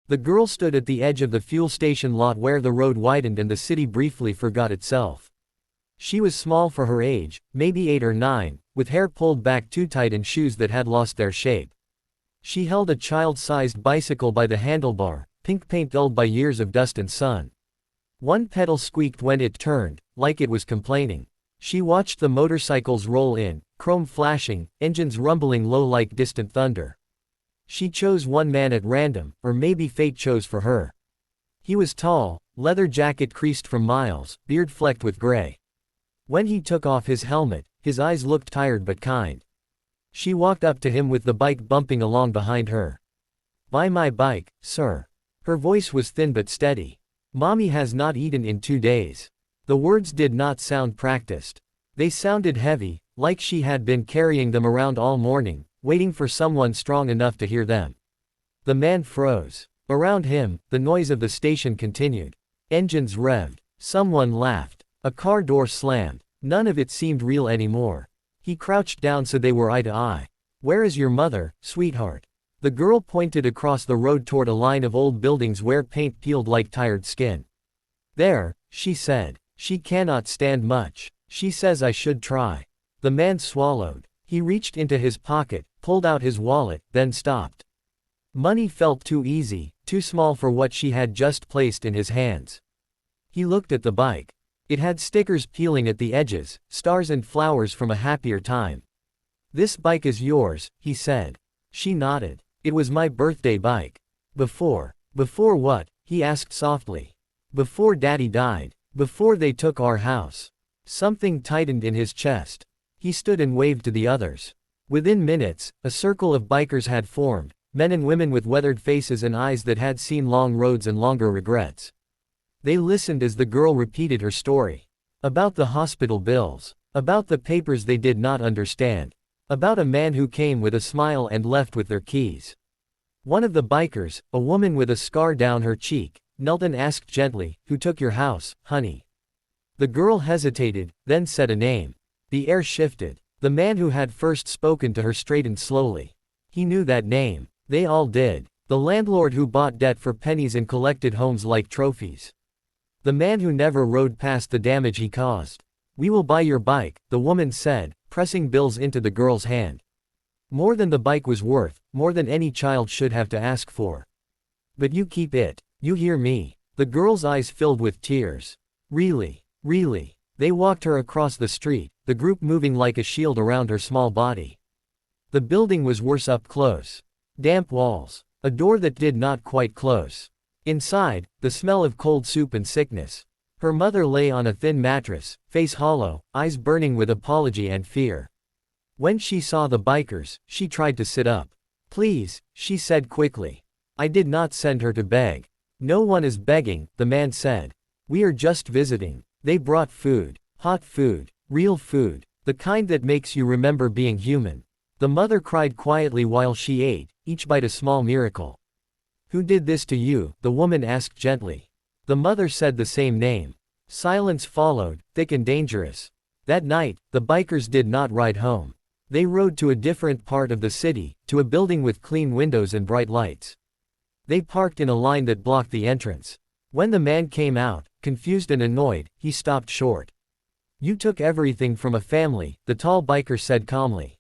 The girl stood at the edge of the fuel station lot where the road widened and the city briefly forgot itself. She was small for her age, maybe 8 or 9, with hair pulled back too tight and shoes that had lost their shape. She held a child-sized bicycle by the handlebar, pink paint dulled by years of dust and sun. One pedal squeaked when it turned, like it was complaining. She watched the motorcycles roll in, chrome flashing, engines rumbling low like distant thunder. She chose one man at random, or maybe fate chose for her. He was tall, leather jacket creased from miles, beard flecked with gray. When he took off his helmet, his eyes looked tired but kind. She walked up to him with the bike bumping along behind her. "Buy my bike, sir." Her voice was thin but steady. "Mommy has not eaten in 2 days." The words did not sound practiced. They sounded heavy, like she had been carrying them around all morning, waiting for someone strong enough to hear them. The man froze. Around him, the noise of the station continued. Engines revved. Someone laughed. A car door slammed. None of it seemed real anymore. He crouched down so they were eye to eye. "Where is your mother, sweetheart?" The girl pointed across the road toward a line of old buildings where paint peeled like tired skin. "There," she said. "She cannot stand much. She says I should try." The man swallowed. He reached into his pocket, pulled out his wallet, then stopped. Money felt too easy, too small for what she had just placed in his hands. He looked at the bike. It had stickers peeling at the edges, stars and flowers from a happier time. "This bike is yours," he said. She nodded. "It was my birthday bike." Before what?" he asked softly. "Before Daddy died. Before they took our house." Something tightened in his chest. He stood and waved to the others. Within minutes, a circle of bikers had formed, men and women with weathered faces and eyes that had seen long roads and longer regrets. They listened as the girl repeated her story. About the hospital bills. About the papers they did not understand. About a man who came with a smile and left with their keys. One of the bikers, a woman with a scar down her cheek, knelt and asked gently, "Who took your house, honey?" The girl hesitated, then said a name. The air shifted. The man who had first spoken to her straightened slowly. He knew that name. They all did. The landlord who bought debt for pennies and collected homes like trophies. The man who never rode past the damage he caused. "We will buy your bike," the woman said, pressing bills into the girl's hand. "More than the bike was worth, more than any child should have to ask for. But you keep it. You hear me?" The girl's eyes filled with tears. "Really? Really?" They walked her across the street, the group moving like a shield around her small body. The building was worse up close. Damp walls. A door that did not quite close. Inside, the smell of cold soup and sickness. Her mother lay on a thin mattress, face hollow, eyes burning with apology and fear. When she saw the bikers, she tried to sit up. "Please," she said quickly. "I did not send her to beg." "No one is begging," the man said. "We are just visiting." They brought food. Hot food. Real food. The kind that makes you remember being human. The mother cried quietly while she ate, each bite a small miracle. "Who did this to you?" the woman asked gently. The mother said the same name. Silence followed, thick and dangerous. That night, the bikers did not ride home. They rode to a different part of the city, to a building with clean windows and bright lights. They parked in a line that blocked the entrance. When the man came out, confused and annoyed, he stopped short. "You took everything from a family," the tall biker said calmly.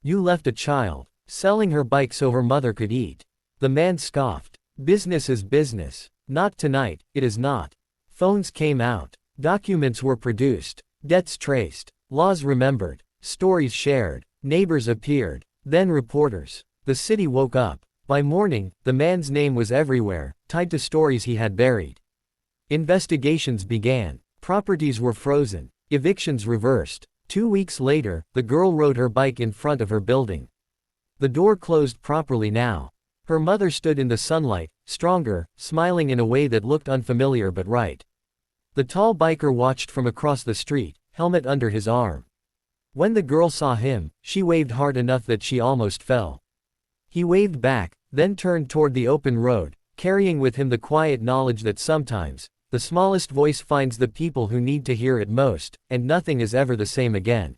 "You left a child, selling her bike so her mother could eat." The man scoffed. "Business is business. Not tonight, it is not." Phones came out. Documents were produced. Debts traced. Laws remembered. Stories shared. Neighbors appeared. Then reporters. The city woke up. By morning, the man's name was everywhere, tied to stories he had buried. Investigations began. Properties were frozen. Evictions reversed. 2 weeks later, the girl rode her bike in front of her building. The door closed properly now. Her mother stood in the sunlight, stronger, smiling in a way that looked unfamiliar but right. The tall biker watched from across the street, helmet under his arm. When the girl saw him, she waved hard enough that she almost fell. He waved back, then turned toward the open road, carrying with him the quiet knowledge that sometimes, the smallest voice finds the people who need to hear it most, and nothing is ever the same again.